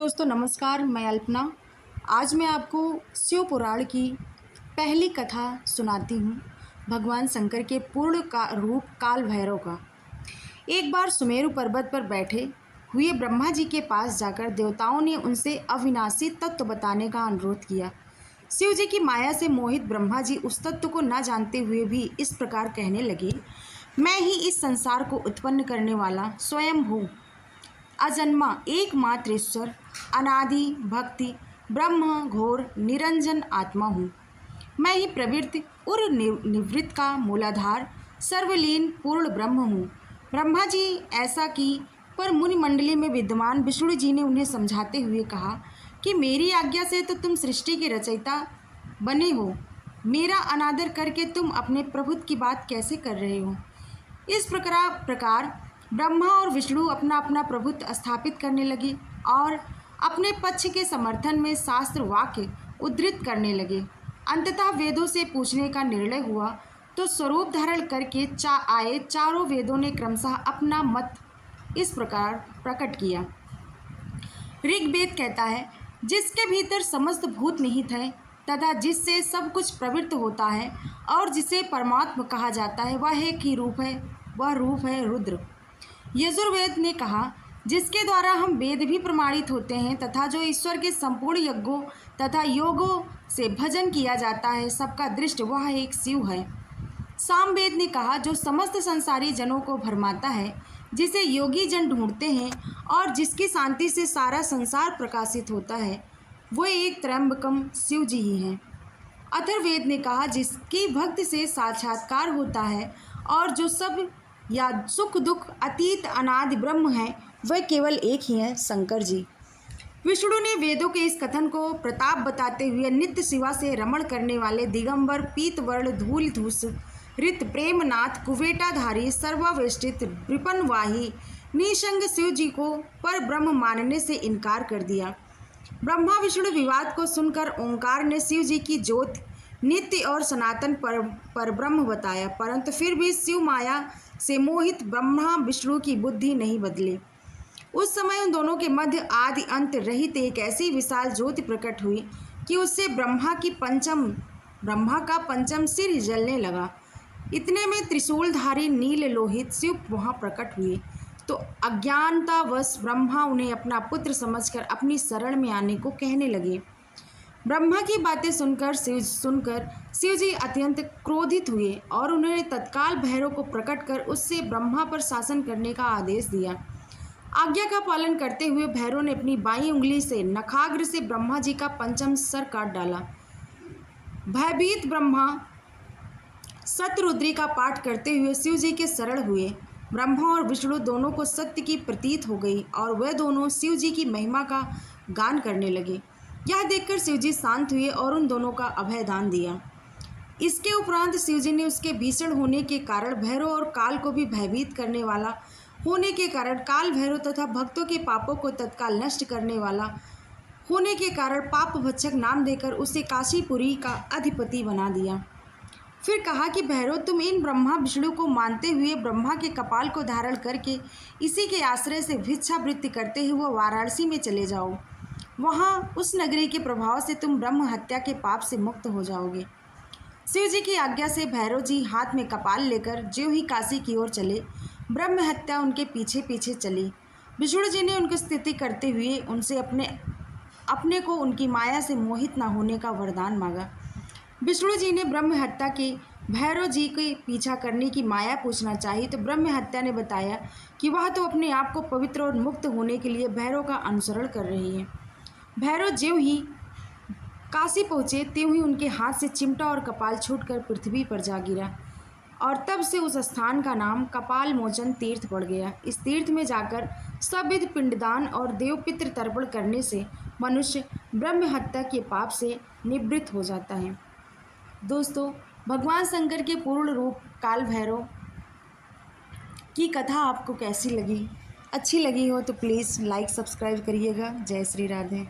दोस्तों नमस्कार, मैं अल्पना। आज मैं आपको शिव पुराण की पहली कथा सुनाती हूँ। भगवान शंकर के पूर्ण का रूप काल भैरव का। एक बार सुमेरु पर्वत पर बैठे हुए ब्रह्मा जी के पास जाकर देवताओं ने उनसे अविनाशी तत्व बताने का अनुरोध किया। शिव जी की माया से मोहित ब्रह्मा जी उस तत्व को न जानते हुए भी इस प्रकार कहने लगे, मैं ही इस संसार को उत्पन्न करने वाला स्वयं हूँ। अजन्मा एकमात्र ईश्वर, अनादि भक्ति ब्रह्म घोर निरंजन आत्मा हूँ। मैं ही प्रवृत्ति और निवृत्त का मूलाधार सर्वलीन पूर्ण ब्रह्म हूँ। ब्रह्मा जी ऐसा की पर मुनि मंडली में विद्यमान विष्णु जी ने उन्हें समझाते हुए कहा कि मेरी आज्ञा से तो तुम सृष्टि के रचयिता बने हो, मेरा अनादर करके तुम अपने प्रभुत्व की बात कैसे कर रहे हो। इस प्रकार ब्रह्मा और विष्णु अपना अपना प्रभुत्व स्थापित करने लगे और अपने पक्ष के समर्थन में शास्त्र वाक्य उद्धृत करने लगे। अंततः वेदों से पूछने का निर्णय हुआ तो स्वरूप धारण करके आए चारों वेदों ने क्रमशः अपना मत इस प्रकार प्रकट किया। ऋग्वेद कहता है, जिसके भीतर समस्त भूत निहित है तथा जिससे सब कुछ प्रवृत्त होता है और जिसे परमात्मा कहा जाता है, वह एक ही रूप है, वह रूप है रुद्र। यजुर्वेद ने कहा, जिसके द्वारा हम वेद भी प्रमाणित होते हैं तथा जो ईश्वर के संपूर्ण यज्ञों तथा योगों से भजन किया जाता है, सबका दृष्ट वह एक शिव है। सामवेद ने कहा, जो समस्त संसारी जनों को भरमाता है, जिसे योगी जन ढूंढते हैं और जिसकी शांति से सारा संसार प्रकाशित होता है, वो एक त्र्यंबकम शिव जी ही हैं। अथर्ववेद ने कहा, जिसकी भक्ति से साक्षात्कार होता है और जो सब या सुख दुख अतीत अनादि ब्रह्म है, वह केवल एक ही है, शंकर जी। विष्णु ने वेदों के इस कथन को प्रताप बताते हुए नित्य शिवा से रमण करने वाले दिगंबर पीतवर्ण धूल धूस रित प्रेमनाथ कुवेटाधारी सर्वावेष्टित विपनवाही निसंग शिव जी को पर ब्रह्म मानने से इनकार कर दिया। ब्रह्मा विष्णु विवाद को सुनकर ओंकार ने शिव जी की ज्योति नित्य और सनातन पर ब्रह्म बताया, परंतु फिर भी शिव माया से मोहित ब्रह्मा विष्णु की बुद्धि नहीं बदली। उस समय उन दोनों के मध्य आदि अंत रहित एक ऐसी विशाल ज्योति प्रकट हुई कि उससे ब्रह्मा का पंचम सिर जलने लगा। इतने में त्रिशूलधारी नील लोहित शिव वहाँ प्रकट हुए तो अज्ञानतावश ब्रह्मा उन्हें अपना पुत्र समझकर अपनी शरण में आने को कहने लगे। ब्रह्मा की बातें सुनकर शिव जी अत्यंत क्रोधित हुए और उन्होंने तत्काल भैरव को प्रकट कर उससे ब्रह्मा पर शासन करने का आदेश दिया। आज्ञा का पालन करते हुए भैरव ने अपनी बाईं उंगली से नखाग्र से ब्रह्मा जी का पंचम सर काट डाला। भयभीत ब्रह्मा सतरुद्री का पाठ करते हुए शिव जी के शरण हुए। ब्रह्मा और विष्णु दोनों को सत्य की प्रतीत हो गई और वे दोनों शिव जी की महिमा का गान करने लगे। यह देखकर शिव जी शांत हुए और उन दोनों का अभय दान दिया। इसके उपरांत शिव जी ने उसके भीषण होने के कारण भैरव और काल को भी भयभीत करने वाला होने के कारण काल भैरव तथा भक्तों के पापों को तत्काल नष्ट करने वाला होने के कारण पाप भक्षक नाम देकर उसे काशीपुरी का अधिपति बना दिया। फिर कहा कि भैरव, तुम इन ब्रह्मा विष्णु को मानते हुए ब्रह्मा के कपाल को धारण करके इसी के आश्रय से भिक्षावृत्ति करते हुए वाराणसी में चले जाओ। वहाँ उस नगरी के प्रभाव से तुम ब्रह्म हत्या के पाप से मुक्त हो जाओगे। शिव जी की आज्ञा से भैरव जी हाथ में कपाल लेकर ज्यों ही काशी की ओर चले, ब्रह्म हत्या उनके पीछे पीछे चली। विष्णु जी ने उनकी स्तुति करते हुए उनसे अपने को उनकी माया से मोहित न होने का वरदान मांगा। विष्णु जी ने ब्रह्म हत्या के भैरव जी के पीछा करने की माया पूछना चाही तो ब्रह्म हत्या ने बताया कि वह तो अपने आप को पवित्र और मुक्त होने के लिए भैरव का अनुसरण कर रही है। भैरव ज्यों ही काशी पहुँचे त्यों ही उनके हाथ से चिमटा और कपाल छूटकर पृथ्वी पर जा गिरा और तब से उस स्थान का नाम कपाल मोचन तीर्थ पड़ गया। इस तीर्थ में जाकर सबविध पिंडदान और देवपितृ तर्पण करने से मनुष्य ब्रह्म हत्या के पाप से निवृत्त हो जाता है। दोस्तों, भगवान शंकर के पूर्ण रूप काल भैरव की कथा आपको कैसी लगी? अच्छी लगी हो तो प्लीज़ लाइक सब्सक्राइब करिएगा। जय श्री राधे।